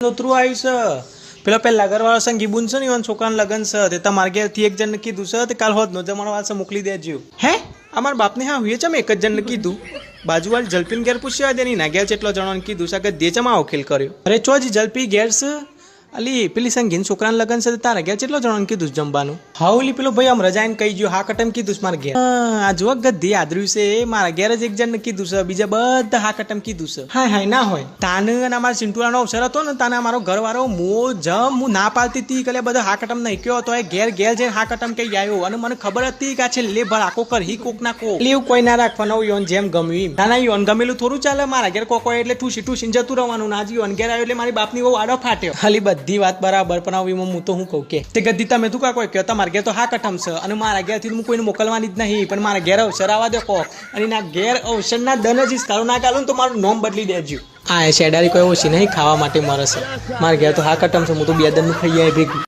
નોતરું આવ્યું છે પેલો પહેલા ઘરવાળો સંગી બુન છે ને ઈવન છોકરાને લગન છે તે તમારા ઘેરથી એક જણને કીધું છે તે કાલ હોત નો જમણો વાળસે મોકલી દેજો હે અમારા બાપને હા હુએ ચમ એક જ જણને કીધું બાજુવાળી જલપીને ઘેર પૂછ્યા દેની ના ઘેર જેટલો જણોને કીધું છે કે દે ચમા વકીલ કર્યો અરે ચોજી જલપી ઘેર છે અલી પેલી સંગીન છોકરાને લગન છે તારા ઘેર કેટલો જણોને કીધું જમવાનું હા ઓલી પેલો ભાઈ આમ રજાઈને કહી ગયો હા કટમ કીધું મારા ઘેર આ જો ગધી આદર્યું છે મારા ઘેર જ એક જણને કીધું છે બીજા બધા હા કટમ કીધું છે હા હા ના હોય તાને અને અમારા ચિંટુલાનો અવસર હતો ને તાને અમારો ઘરવાળો હું ના પાડતી હતી કે બધા હા કટમ નહીં કયો તો એ ઘેર જઈને હા કટમ કહી આવ્યો અને મને ખબર હતી કે આ છે લે ભળ આખો કર હી કોક ના કો એવું કોઈ ના રાખવાનું યોન જેમ ગમ્યું ના યોન ગમેલું થોડું ચાલે મારા ઘેર કોકો એટલે ઠૂસી જતું રહેવાનું ના યોન ઘેર આવ્યો એટલે મારી બાપની બહુ આડો ફાટ્યો ખાલી બધી વાત બરાબર પણ આવી હું તો હું કહું કે તે ગદ્દી તમે તું કા કોઈ કહો તમારા ઘેર તો હા કટમ છે અને મારા ઘેરથી હું કોઈને મોકલવાની જ નહીં પણ મારા ઘેર અવસર આવવા દો કો અને ના ઘેર અવસરના દન જ કાળું ના કાલું તો મારું નોમ બદલી દેજો આ શેડારી કોઈ ઓછી નહીં ખાવા માટે મરે છે મારા ઘેર તો હા કટમ છે હું તો બે દનનું ખાઈ જાય ભેગું